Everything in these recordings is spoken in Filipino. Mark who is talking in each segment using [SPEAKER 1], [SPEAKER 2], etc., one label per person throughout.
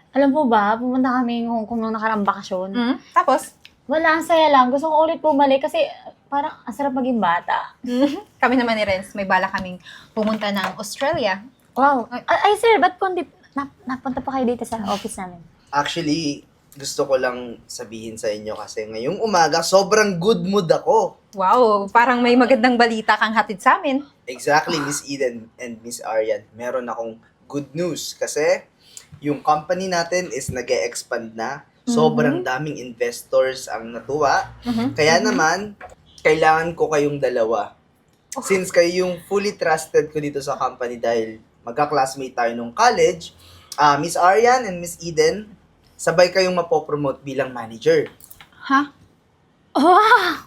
[SPEAKER 1] Alam mo ba, pumunta kami Hong Kong nung nakaraang bakasyon.
[SPEAKER 2] Tapos,
[SPEAKER 1] Wala, ang saya lang. Gusto ko ulit bumalik kasi parang ang sarap maging bata.
[SPEAKER 2] kami naman ni Renz, may bala kaming pumunta ng Australia.
[SPEAKER 1] Wow. Ay, sir, ba't po napunta pa kayo dito sa office namin?
[SPEAKER 3] Actually, gusto ko lang sabihin sa inyo kasi ngayong umaga, sobrang good mood ako.
[SPEAKER 2] Wow, parang may magandang balita kang hatid sa amin.
[SPEAKER 3] Exactly, Miss Eden and Miss Arian. Meron akong good news kasi yung company natin is nag-e-expand na. Sobrang daming investors ang natuwa. Kaya naman, kailangan ko kayong dalawa. Since kayo yung fully trusted ko dito sa company dahil magka-classmate tayo nung college, Miss Arian and Miss Eden, sabay kayong mapopromote bilang manager.
[SPEAKER 2] Ha?
[SPEAKER 1] Wow!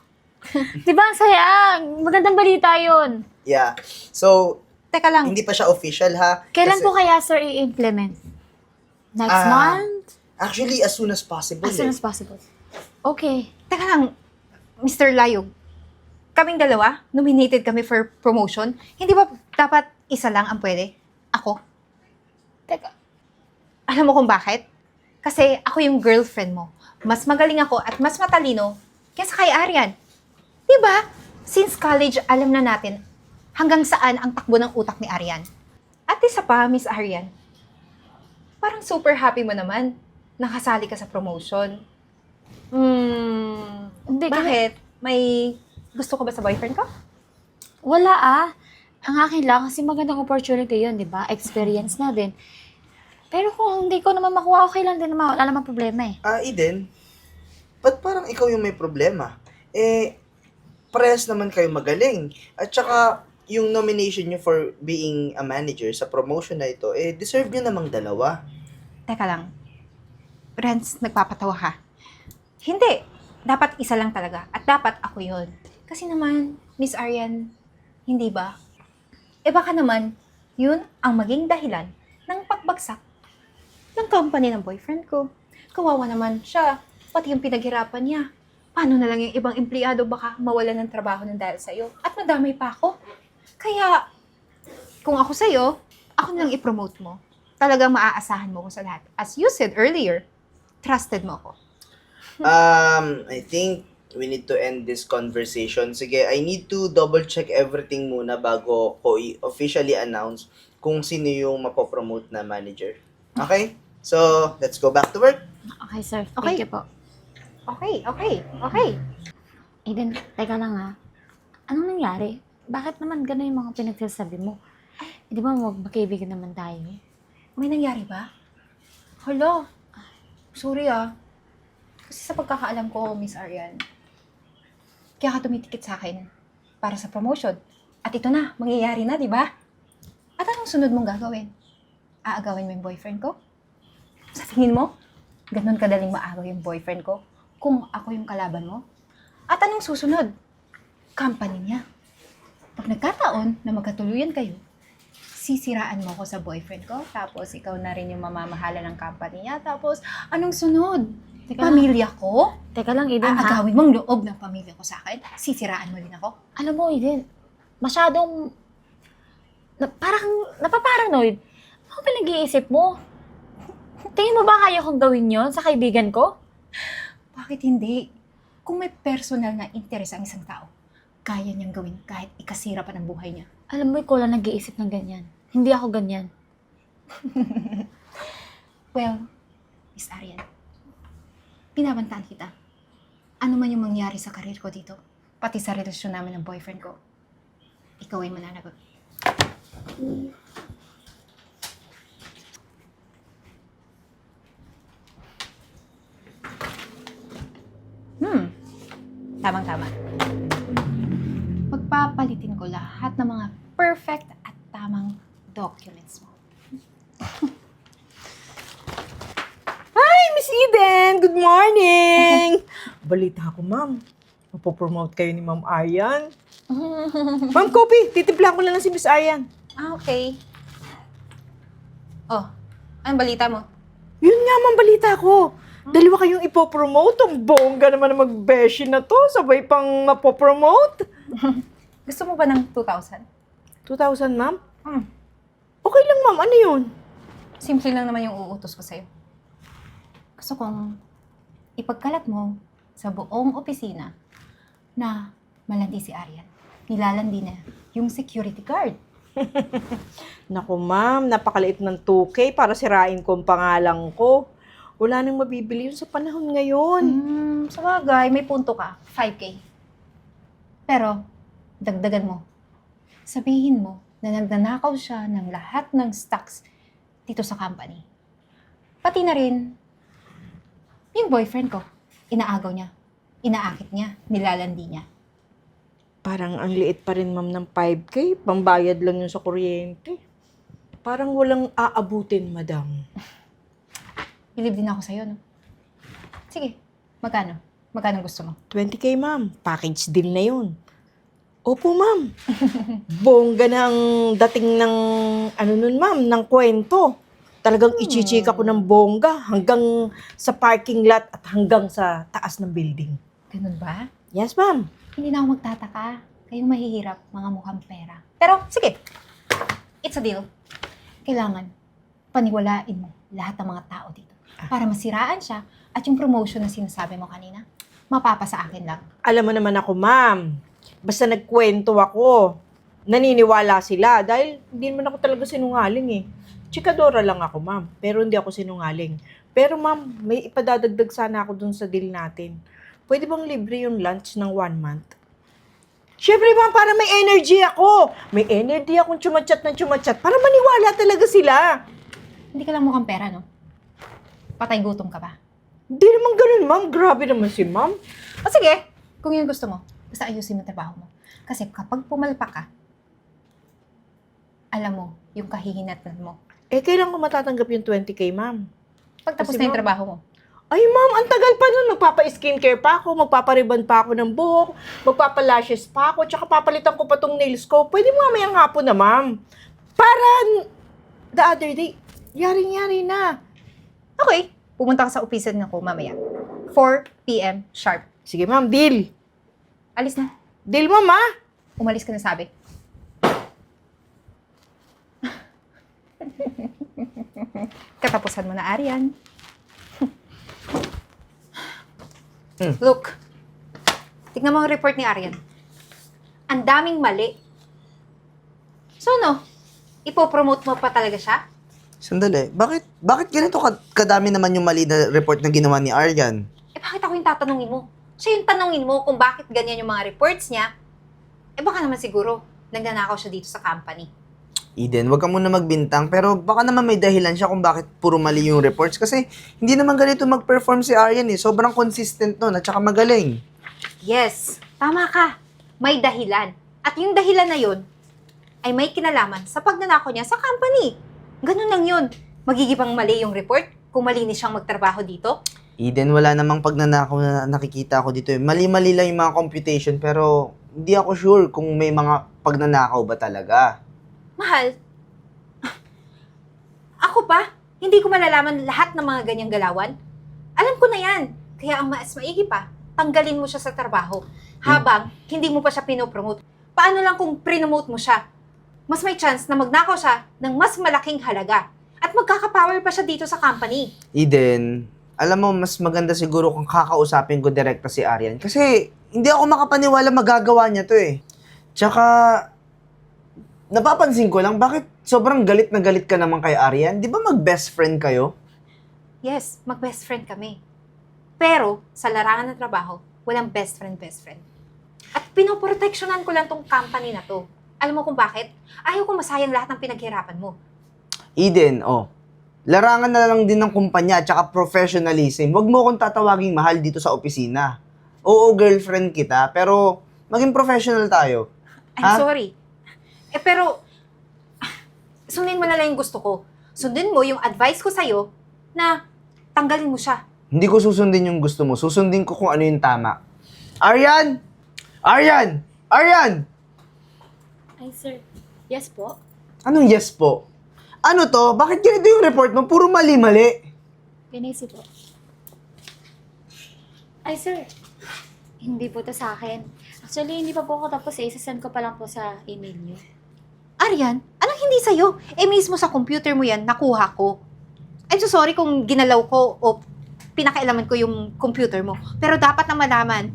[SPEAKER 1] Di ba ang saya? Magandang balita yun.
[SPEAKER 3] Yeah. So,
[SPEAKER 2] Teka lang,
[SPEAKER 3] hindi pa siya official ha.
[SPEAKER 1] Kailan
[SPEAKER 3] Kasi-
[SPEAKER 1] po kaya, sir, i-implement? Next
[SPEAKER 3] Ah,
[SPEAKER 1] month?
[SPEAKER 3] Actually, as soon as possible.
[SPEAKER 1] As soon
[SPEAKER 3] eh.
[SPEAKER 1] as possible. Okay.
[SPEAKER 2] teka lang, Mr. Layog. Kaming dalawa, nominated kami for promotion. Hindi ba dapat isa lang ang pwede? Ako.
[SPEAKER 1] Teka.
[SPEAKER 2] Alam mo kung bakit? Kasi ako yung girlfriend mo. Mas magaling ako at mas matalino kaysa kay Arian. Diba? Since college, alam na natin hanggang saan ang takbo ng utak ni Arian. At isa pa, Miss Arian, parang super happy mo naman nakasali ka sa promotion.
[SPEAKER 1] Hindi,
[SPEAKER 2] Bakit? May gusto ko ba sa boyfriend ko?
[SPEAKER 1] Wala Ang akin lang, kasi magandang opportunity yun, di ba? Experience na din. Pero kung hindi ko naman makuha, okay lang din naman. Wala naman problema eh.
[SPEAKER 3] Eden, ba't parang ikaw yung may problema? Parehas naman kayo magaling. At saka, yung nomination nyo for being a manager sa promotion na ito, deserve nyo namang dalawa.
[SPEAKER 2] Teka lang. Renz, nagpapatawa ka. Hindi. Dapat isa lang talaga. At dapat ako yun. Kasi naman, Miss Arian, hindi ba? Baka naman, yun ang maging dahilan ng pagbagsak ng company ng boyfriend ko. Kawawa naman siya. Pati yung pinaghirapan niya. Paano na lang yung ibang empleyado baka mawalan ng trabaho ng dahil sa'yo? At madamay pa ako. Kaya, kung ako sa'yo, ako na lang i-promote mo. Talagang maaasahan mo ko sa lahat. As you said earlier, trusted mo ako.
[SPEAKER 3] I think we need to end this conversation. Sige, I need to double check everything muna bago ko officially announce kung sino yung mapopromote na manager. Okay? So, let's go back to work.
[SPEAKER 1] Okay, sir.
[SPEAKER 2] Okay.
[SPEAKER 1] Thank you po.
[SPEAKER 2] Okay.
[SPEAKER 1] Eden, teka lang Anong nangyari? Bakit naman gano'n yung mga pinagsasabi mo? Di ba magkaibigan naman tayo?
[SPEAKER 2] May nangyari ba? Hala, sorry Kasi sa pagkakaalam ko, Miss Arian, kaya ka tumitikit sa akin para sa promotion. At ito na, mangyayari na, di ba? At anong sunod mong gagawin? Aagawin mo yung boyfriend ko? Sa tingin mo, ganun kadaling maagaw yung boyfriend ko kung ako yung kalaban mo? At anong susunod? Company niya. Pag nagkataon na magkatuluyan kayo, sisiraan mo ko sa boyfriend ko, tapos ikaw na rin yung mamamahala ng company niya, tapos anong sunod?
[SPEAKER 1] Teka lang.
[SPEAKER 2] Pamilya ko?
[SPEAKER 1] Teka lang, Eden, ha?
[SPEAKER 2] Aagawin mong loob ng pamilya ko sa akin? Sisiraan mo rin ako?
[SPEAKER 1] Alam mo, Eden, masyadong parang napaparanoid. Ano pinag-iisip mo? Tingin mo ba kaya kong gawin yon sa kaibigan ko?
[SPEAKER 2] Bakit hindi? Kung may personal na interes ang isang tao, kaya niyang gawin kahit ikasira pa ng buhay niya.
[SPEAKER 1] Alam mo, ikaw lang nag-iisip ng ganyan. Hindi ako ganyan.
[SPEAKER 2] Well, Miss Arian, binabantaan kita. Ano man yung mangyari sa karir ko dito, pati sa relasyon namin ng boyfriend ko, ikaw ay mananagot. Tamang-tama. Magpapalitin ko lahat ng mga perfect at tamang documents mo.
[SPEAKER 4] Hi, Miss Eden! Good morning! Balita ko, ma'am. Mapopromote kayo ni Ma'am Aryan. Ma'am, Kopi, titimplahan ko lang si Miss Aryan.
[SPEAKER 2] Okay. Oh, anong balita mo?
[SPEAKER 4] Yun nga, ma'am, balita ko. Dalawa kayong ipopromote. Ang bongga naman na mag-beshi na to. Sabay pang mapopromote.
[SPEAKER 2] Gusto mo ba ng 2,000?
[SPEAKER 4] 2,000, ma'am?
[SPEAKER 2] Hmm.
[SPEAKER 4] Okay lang, ma'am. Ano yun?
[SPEAKER 2] Simple lang naman yung uutos ko sa'yo. Gusto kong ipagkalat mo sa buong opisina na malandi si Aryan. Nilalandi na yung security guard.
[SPEAKER 4] Naku ma'am, napakaliit ng 2K para sirain ko ang pangalan ko. Wala nang mabibili yun sa panahon ngayon.
[SPEAKER 2] Sa bagay, may punto ka. 5K. Pero, dagdagan mo. Sabihin mo na nagnanakaw siya ng lahat ng stocks dito sa company. Pati na rin yung boyfriend ko. Inaagaw niya. Inaakit niya. Nilalandi niya.
[SPEAKER 4] Parang ang liit pa rin ma'am ng 5K. Pambayad lang yun sa kuryente. Parang walang aabutin, madam.
[SPEAKER 2] Believe din ako sa'yo, no? Sige, magkano? Magkano gusto mo?
[SPEAKER 4] 20K ma'am. Package deal na yun. Opo ma'am. Bongga ng dating ng ano nun ma'am, ng kwento. Talagang ichichika ko ng bongga hanggang sa parking lot at hanggang sa taas ng building.
[SPEAKER 2] Ganun ba?
[SPEAKER 4] Yes ma'am.
[SPEAKER 2] Hindi na ako magtataka. Kayong mahihirap, mga mukhang pera. Pero, sige. It's a deal. Kailangan paniwalain mo lahat ng mga tao dito. Para masiraan siya at yung promotion na sinasabi mo kanina, mapapa sa akin lang.
[SPEAKER 4] Alam mo naman ako ma'am. Basta nagkwento ako, naniniwala sila dahil hindi naman ako talaga sinungaling eh. Chikadora lang ako ma'am, pero hindi ako sinungaling. Pero ma'am, may ipadadagdag sana ako dun sa deal natin. Pwede bang libre yung lunch ng 1 month? Siyempre ma'am, para may energy ako. May energy akong tsumatsyat ng tsumatsyat para maniwala talaga sila.
[SPEAKER 2] Hindi ka lang mukhang pera, no? Patay gutom ka ba?
[SPEAKER 4] Hindi naman ganun ma'am, grabe naman si ma'am.
[SPEAKER 2] O sige, kung yun gusto mo, basta ayusin mo yung trabaho mo. Kasi kapag pumalpak ka, alam mo, yung kahihinatnan mo.
[SPEAKER 4] Kailan ko matatanggap yung 20K ma'am?
[SPEAKER 2] Pagtapos
[SPEAKER 4] Kasi,
[SPEAKER 2] na yung
[SPEAKER 4] ma'am,
[SPEAKER 2] trabaho mo.
[SPEAKER 4] Ay, ma'am, ang tagal pa nun. Magpapa-skincare pa ako, magpapariban pa ako ng buhok, magpapalashes pa ako, tsaka papalitan ko pa tong nails ko. Pwede mo mamayang hapon na, ma'am. Para the other day, yari-yari na.
[SPEAKER 2] Okay, pumunta ka sa opisina ko mamaya. 4 p.m. sharp.
[SPEAKER 4] Sige, ma'am, deal.
[SPEAKER 2] Alis na.
[SPEAKER 4] Deal, ma'am, ha?
[SPEAKER 2] Umalis ka na sabi. Katapusan mo na, Aryan. Look, tignan mo ang report ni Aryan. Ang daming mali. So, no? Ipopromote mo pa talaga siya?
[SPEAKER 3] Sandali, bakit ganito kadami naman yung mali na report na ginawa ni Aryan?
[SPEAKER 2] Bakit ako yung tatanungin mo? Siya yung tanungin mo kung bakit ganyan yung mga reports niya. Baka naman siguro, nagnanakaw siya dito sa company.
[SPEAKER 3] Eden, wag ka muna magbintang, pero baka naman may dahilan siya kung bakit puro mali yung reports. Kasi hindi naman ganito mag-perform si Aryan eh. Sobrang consistent nun at saka magaling.
[SPEAKER 2] Yes, tama ka. May dahilan. At yung dahilan na yun, ay may kinalaman sa pagnanakaw niya sa company. Ganun lang yun. Magigibang mali yung report kung malinis siyang magtrabaho dito.
[SPEAKER 3] Eden, wala namang pagnanakaw na nakikita ko dito eh. Mali-mali lang yung mga computation, pero hindi ako sure kung may mga pagnanakaw ba talaga.
[SPEAKER 2] Mahal, ako pa, hindi ko malalaman lahat ng mga ganyang galawan. Alam ko na yan. Kaya ang mas maigi pa, tanggalin mo siya sa trabaho. Habang hindi mo pa siya pinopromote. Paano lang kung prinomote mo siya? Mas may chance na magnakaw siya ng mas malaking halaga. At magkakapower pa siya dito sa company.
[SPEAKER 3] Eden, alam mo, mas maganda siguro kung kakausapin ko direkta si Aryan. Kasi hindi ako makapaniwala magagawa niya to eh. Tsaka, napapansin ko lang, bakit sobrang galit na galit ka naman kay Aryan? Di ba mag-best friend kayo?
[SPEAKER 2] Yes, mag-best friend kami. Pero, sa larangan ng trabaho, walang best friend. At pinoproteksyonan ko lang tong company na to. Alam mo kung bakit? Ayaw ko masayang lahat ng pinaghirapan mo.
[SPEAKER 3] Eden, larangan na lang din ng kumpanya at saka professionalism. Huwag mo akong tatawaging mahal dito sa opisina. Oo, girlfriend kita, pero maging professional tayo.
[SPEAKER 2] I'm sorry. Pero, sundin mo na lang yung gusto ko. Sundin mo yung advice ko sa'yo na tanggalin mo siya.
[SPEAKER 3] Hindi ko susundin yung gusto mo. Susundin ko kung ano yung tama. Aryan! Aryan! Aryan!
[SPEAKER 1] Ay, sir. Yes po?
[SPEAKER 3] Anong yes po? Ano to? Bakit ganito yung report mo? Puro mali-mali.
[SPEAKER 1] Pinisi po. Ay, sir. Hindi po to sa akin. Actually, hindi pa po ako tapos eh. Isasend ko pa lang po sa email niyo.
[SPEAKER 2] Aryan, anong hindi sa'yo? Mismo sa computer mo yan, nakuha ko. I'm so sorry kung ginalaw ko o pinakailaman ko yung computer mo. Pero dapat na malaman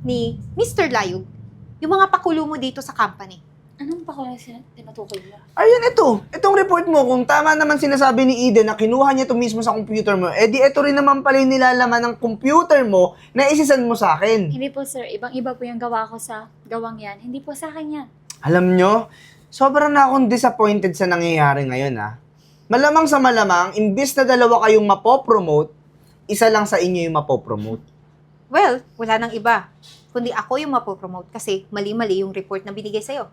[SPEAKER 2] ni Mr. Layog yung mga pakulo mo dito sa company.
[SPEAKER 1] Anong pa ko sila tinatukoy mo?
[SPEAKER 3] Aryan, itong report mo, kung tama naman sinasabi ni Eden na kinuha niya ito mismo sa computer mo, edi ito rin naman pala yung nilalaman ng computer mo na isisend mo sa akin.
[SPEAKER 1] Hindi po sir, ibang-iba po yung gawa ko sa gawang yan. Hindi po sa akin yan.
[SPEAKER 3] Alam nyo, sobrang na akong disappointed sa nangyayari ngayon, ha. Malamang sa malamang, imbis na dalawa kayong mapopromote, isa lang sa inyo yung mapopromote.
[SPEAKER 2] Well, wala nang iba. Kundi ako yung mapopromote kasi mali-mali yung report na binigay sa'yo.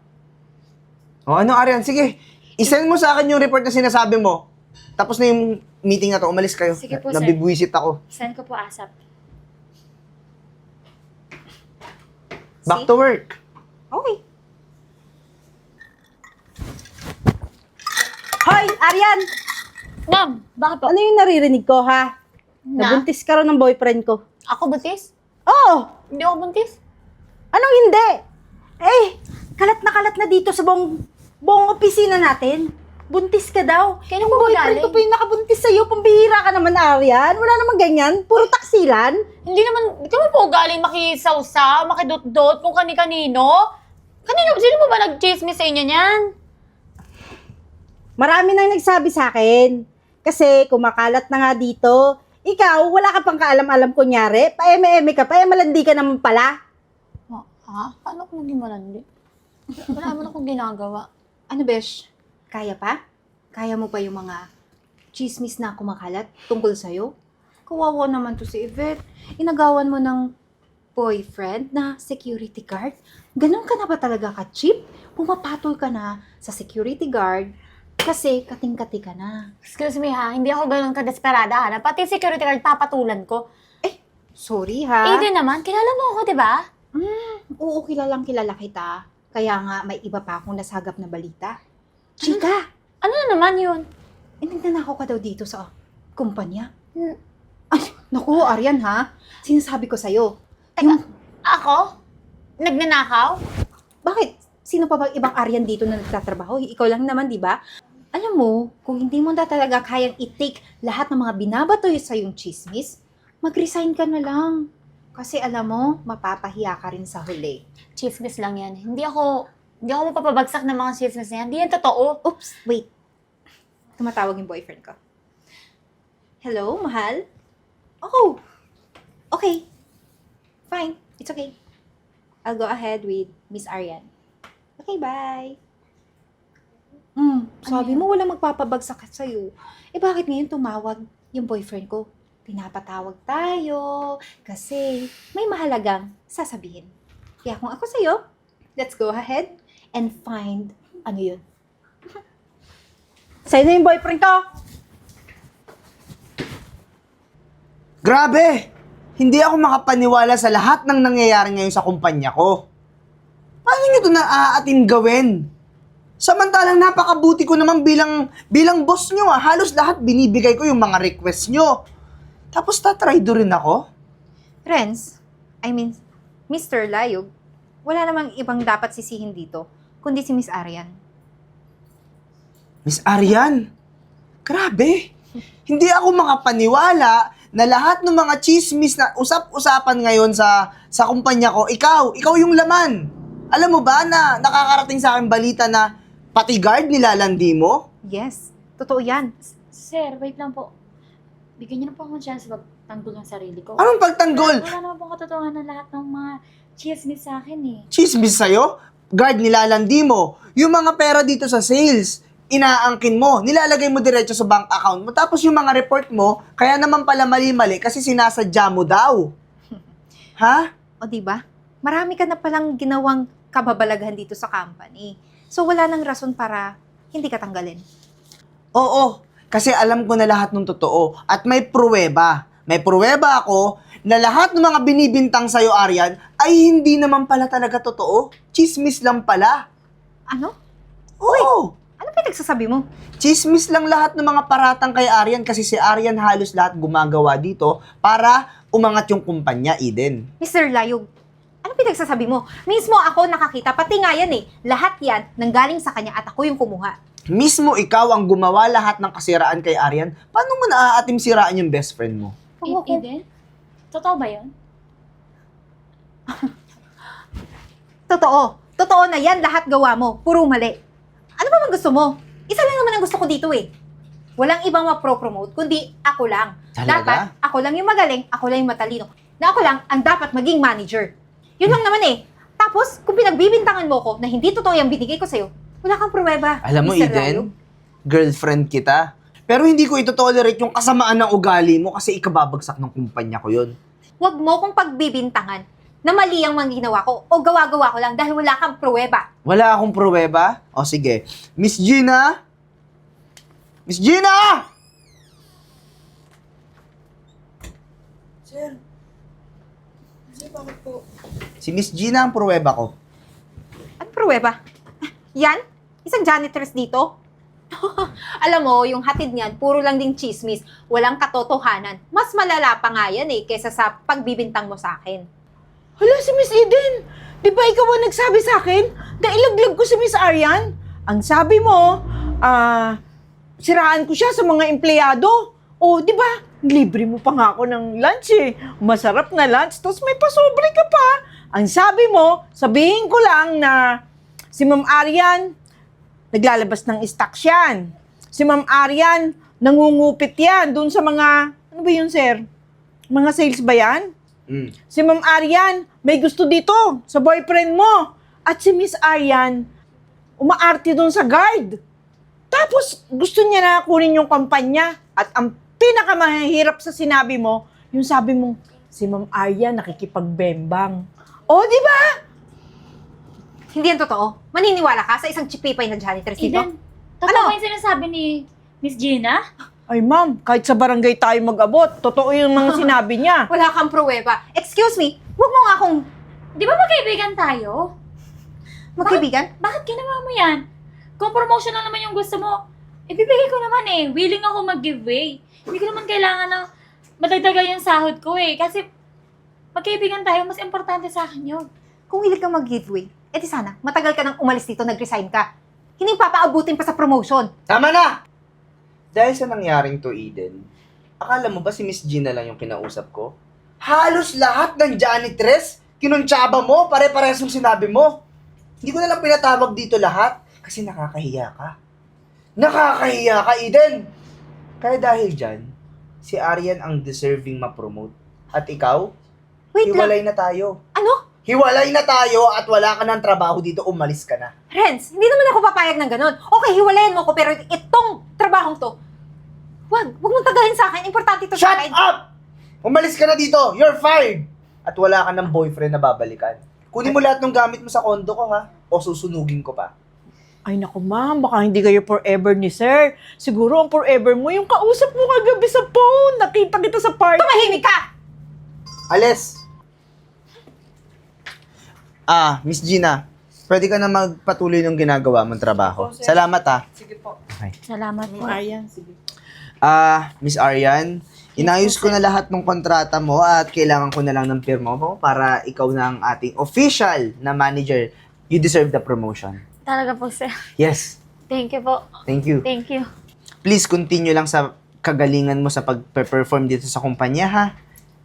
[SPEAKER 3] O ano, Aryan, sige. Isend mo sa akin yung report na sinasabi mo. Tapos na yung meeting na to, umalis kayo.
[SPEAKER 1] Sige po, sir.
[SPEAKER 3] Nabibwisit ako.
[SPEAKER 1] Send ko po ASAP.
[SPEAKER 3] Back to work.
[SPEAKER 2] Okay. Hoy, Arian!
[SPEAKER 1] Ma'am, bakit po?
[SPEAKER 5] Ano yung naririnig ko, ha?
[SPEAKER 1] Na?
[SPEAKER 5] Nabuntis ka raw ng boyfriend ko.
[SPEAKER 1] Ako buntis?
[SPEAKER 5] Oo!
[SPEAKER 1] Hindi ako buntis.
[SPEAKER 5] Anong hindi? Kalat na dito sa buong opisina natin. Buntis ka daw.
[SPEAKER 1] Kailan
[SPEAKER 5] Yung
[SPEAKER 1] mo
[SPEAKER 5] boyfriend
[SPEAKER 1] galing?
[SPEAKER 5] ko pa yung nakabuntis sa'yo. Pambihira ka naman, Arian. Wala naman ganyan. Puro taksilan.
[SPEAKER 1] Hindi naman po galing makisawsaw, makidot-dot kung kani-kanino. Sino mo ba nag-chismis sa inyo niyan?
[SPEAKER 5] Marami nang nagsabi sa akin. Kasi kumakalat na nga dito. Ikaw, wala ka pang kaalam-alam kunyari. Pa-eme-eme ka, malandi ka naman pala.
[SPEAKER 1] Ha? Paano kung hindi malandi? Wala naman akong ginagawa.
[SPEAKER 2] Ano, Besh? Kaya pa? Kaya mo pa yung mga chismis na kumakalat tungkol sa'yo? Kawawa naman to si Yvette. Inagawan mo ng boyfriend na security guard. Ganon ka na ba talaga ka-cheap? Pumapatol ka na sa security guard kasi kating-kati ka na.
[SPEAKER 1] Excuse me ha, hindi ako ganun ka-desperada ha. Pati security guard papatulan ko.
[SPEAKER 2] Sorry ha.
[SPEAKER 1] Eden naman, kilala mo ako, di ba?
[SPEAKER 2] Oo, kilalang kilala kita. Kaya nga may iba pa akong nasagap na balita. Chika!
[SPEAKER 1] Ano na naman yun?
[SPEAKER 2] Nagnanakaw ka daw dito sa kumpanya?
[SPEAKER 1] Hmm.
[SPEAKER 2] Ay, naku, Arian ha. Sinasabi ko sa'yo.
[SPEAKER 1] Teka, ako? Nagnanakaw?
[SPEAKER 2] Bakit? Sino pa bang ibang Arian dito na nagtatrabaho? Ikaw lang naman, di ba? Alam mo, kung hindi mo na talaga kayang i-take lahat ng mga binabatoy sa yung chismis, mag-resign ka na lang. Kasi alam mo, mapapahiya ka rin sa huli.
[SPEAKER 1] Chismis lang yan. Hindi ako mapapabagsak ng mga chismis na yan. Hindi yan totoo.
[SPEAKER 2] Oops, wait. Tumatawag yung boyfriend ko. Hello, mahal? Oh, okay. Fine, it's okay. I'll go ahead with Miss Arian. Okay, bye. Sabi mo wala magpapabagsak sa'yo. Bakit ngayon tumawag yung boyfriend ko? Pinapatawag tayo kasi may mahalagang sasabihin. Kaya kung ako sa'yo, let's go ahead and find ano yun.
[SPEAKER 5] Sa'yo na yung boyfriend ko.
[SPEAKER 3] Grabe! Hindi ako makapaniwala sa lahat ng nangyayari ngayon sa kumpanya ko. Paano nyo ito naaatim gawin? Samantalang napakabuti ko naman bilang boss nyo halos lahat binibigay ko yung mga request nyo. Tapos tatry do rin ako?
[SPEAKER 2] Mr. Layog, wala namang ibang dapat sisihin dito, kundi si Miss Arian.
[SPEAKER 3] Miss Arian, grabe! Hindi ako makapaniwala na lahat ng mga chismis na usap-usapan ngayon sa kumpanya ko, ikaw yung laman. Alam mo ba na nakakarating sa akin balita na pati guard nilalandi mo?
[SPEAKER 2] Yes, totoo yan.
[SPEAKER 1] Sir, wait lang po. Bigyan niyo na po akong chance magtanggol ng sarili ko.
[SPEAKER 3] Anong pagtanggol?
[SPEAKER 1] Wala naman pong katotohanan lahat ng mga chismis sa akin eh.
[SPEAKER 3] Chismis sa'yo? Guard nilalandi mo. Yung mga pera dito sa sales, inaangkin mo, nilalagay mo diretso sa bank account mo. Tapos yung mga report mo, kaya naman pala mali-mali kasi sinasadya mo daw. Ha?
[SPEAKER 2] O diba? Marami ka na palang ginawang kababalaghan dito sa company. So wala nang rason para hindi ka tanggalin.
[SPEAKER 3] Oo, kasi alam ko na lahat ng totoo at may pruweba. May pruweba ako na lahat ng mga binibintang sa'yo, Arian, ay hindi naman pala talaga totoo. Chismis lang pala.
[SPEAKER 2] Ano?
[SPEAKER 3] Oo,
[SPEAKER 2] Ano pinagsasabi mo?
[SPEAKER 3] chismis lang lahat ng mga paratang kay Arian kasi si Arian halos lahat gumagawa dito para umangat yung kumpanya, Eden.
[SPEAKER 2] Mr. Layog, ano pinagsasabi mo? Mismo ako nakakita, pati nga yan eh. Lahat yan nanggaling sa kanya at ako yung kumuha.
[SPEAKER 3] Mismo ikaw ang gumawa lahat ng kasiraan kay Arian, paano mo naaatim siraan yung best friend mo?
[SPEAKER 2] Ako.
[SPEAKER 1] Eden? Totoo ba yun?
[SPEAKER 2] Totoo. Totoo na yan, lahat gawa mo. Puro mali. Ano ba man gusto mo? Isa lang naman ang gusto ko dito eh. Walang ibang ma-promote, kundi ako lang.
[SPEAKER 3] Talaga?
[SPEAKER 2] Dapat, ako lang yung magaling, ako lang yung matalino. Na ako lang ang dapat maging manager. Yun lang naman eh. Tapos, kung pinagbibintangan mo ko na hindi totoo yung binigay ko sa'yo, wala kang pruweba.
[SPEAKER 3] Alam mo,
[SPEAKER 2] Mr.
[SPEAKER 3] Eden,
[SPEAKER 2] Rayo.
[SPEAKER 3] girlfriend kita. Pero hindi ko ito tolerate yung kasamaan ng ugali mo kasi ikababagsak ng kumpanya ko yun.
[SPEAKER 2] Huwag mo kong pagbibintangan na mali ang mga ginawa ko o gawa-gawa ko lang dahil wala kang pruweba.
[SPEAKER 3] Wala akong pruweba? O sige. Miss Gina? Miss Gina!
[SPEAKER 4] Sir. Sir, bakit po?
[SPEAKER 3] Si Miss Gina ang pruweba ko.
[SPEAKER 2] Ano pruweba? Yan? Isang janitress dito? Alam mo, yung hatid niyan, puro lang ding chismis. Walang katotohanan. Mas malala pa nga yan eh, kesa sa pagbibintang mo sa akin.
[SPEAKER 4] Hala, si Miss Eden! Di ba ikaw ang nagsabi sa akin na ilaglag ko si Miss Aryan? Ang sabi mo, siraan ko siya sa mga empleyado. O, di ba? Libre mo pa nga ako ng lunch eh. Masarap na lunch, tapos may pasobre ka pa. Ang sabi mo, sabihin ko lang na si Ma'am Aryan, naglalabas ng stocks yan. Si Ma'am Aryan, nangungupit yan dun sa mga, ano ba yun, sir? Mga sales ba yan? Si Ma'am Aryan, may gusto dito sa boyfriend mo. At si Miss Aryan, umaarte doon sa guard. Tapos, gusto niya na kunin yung kampanya. At ang pinakamahirap sa sinabi mo, yung sabi mo, si Ma'am Aryan nakikipagbembang. O, di ba?
[SPEAKER 2] Hindi yan totoo. Maniniwala ka sa isang chipipay na janitress dito?
[SPEAKER 1] Eden, totoo
[SPEAKER 2] Ano?
[SPEAKER 1] ba yung sinasabi ni Miss Gina?
[SPEAKER 4] Ay, ma'am, kahit sa barangay tayo mag-abot, totoo yung mga sinabi niya.
[SPEAKER 2] Wala kang pruweba. Excuse me, huwag mo nga akong
[SPEAKER 1] Di ba magkaibigan tayo?
[SPEAKER 2] magkaibigan.
[SPEAKER 1] Bakit ginawa mo yan? Kung promotion lang naman yung gusto mo, ibibigay ko naman eh. Willing ako mag-giveaway. Hindi ko naman kailangan na madagdagan yung sahod ko eh. Kasi magkaibigan tayo, mas importante sa akin yun.
[SPEAKER 2] Kung hilig kang mag-giveaway, edi sana, matagal ka nang umalis dito, nag-resign ka. Hindi papaabutin pa sa promotion.
[SPEAKER 3] Tama na! Dahil sa nangyaring to, Eden, akala mo ba si Miss Gina lang yung kinausap ko? Halos lahat ng janitress, kinuntsaba mo, pare-parehas yung sinabi mo. Hindi ko na lang pinatawag dito lahat kasi nakakahiya ka. Nakakahiya ka, Eden! Kaya dahil dyan, si Aryan ang deserving ma-promote. At ikaw,
[SPEAKER 2] Wait lang.
[SPEAKER 3] hiwalay na tayo.
[SPEAKER 2] Ano?
[SPEAKER 3] Hiwalay na tayo at wala ka ng trabaho dito, umalis ka na.
[SPEAKER 2] Renz, hindi naman ako papayag ng ganun. Okay, hiwalayan mo ko, pero itong trabahong to, wag mong tagahin sa akin. Importante to sa
[SPEAKER 3] Shut
[SPEAKER 2] akin.
[SPEAKER 3] up! Umalis ka na dito! You're fired! At wala ka ng boyfriend na babalikan. Kunin mo lahat ng gamit mo sa kondo ko, ha? O susunugin ko pa.
[SPEAKER 4] Ay, naku, ma'am, baka hindi kayo forever ni sir. Siguro ang forever mo, yung kausap mo kagabi sa phone. Nakita kita sa party.
[SPEAKER 2] Tumahimik ka!
[SPEAKER 3] Alis! Miss Gina, pwede ka na magpatuloy ng ginagawa mong trabaho.
[SPEAKER 4] Opo, sir.
[SPEAKER 3] Salamat, ha?
[SPEAKER 4] Sige po.
[SPEAKER 1] Salamat po.
[SPEAKER 4] Aryan, sige.
[SPEAKER 3] Miss Aryan, inayos ko na lahat ng kontrata mo at kailangan ko na lang ng pirma mo para ikaw na ang ating official na manager. You deserve the promotion.
[SPEAKER 1] Talaga po, sir.
[SPEAKER 3] Yes,
[SPEAKER 1] Thank you po.
[SPEAKER 3] thank you.
[SPEAKER 1] Thank you.
[SPEAKER 3] Please continue lang sa kagalingan mo sa pag-perform dito sa kumpanya, ha?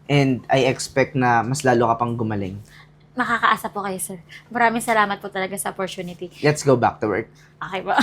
[SPEAKER 3] And I expect na mas lalo ka pang gumaling.
[SPEAKER 1] Makakaasa po kayo, sir. Maraming salamat po talaga sa opportunity.
[SPEAKER 3] Let's go back to work.
[SPEAKER 1] Okay po.